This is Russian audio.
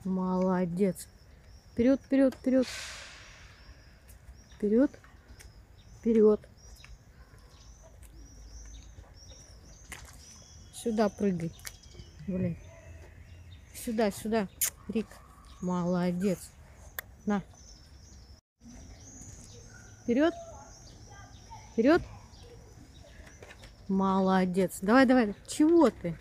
Молодец. Вперед, вперед, вперед. Вперед, вперед. Сюда прыгай. Блин. Сюда, сюда. Рик. Молодец. На. Вперед. Вперед. Молодец. Давай, давай. Чего ты?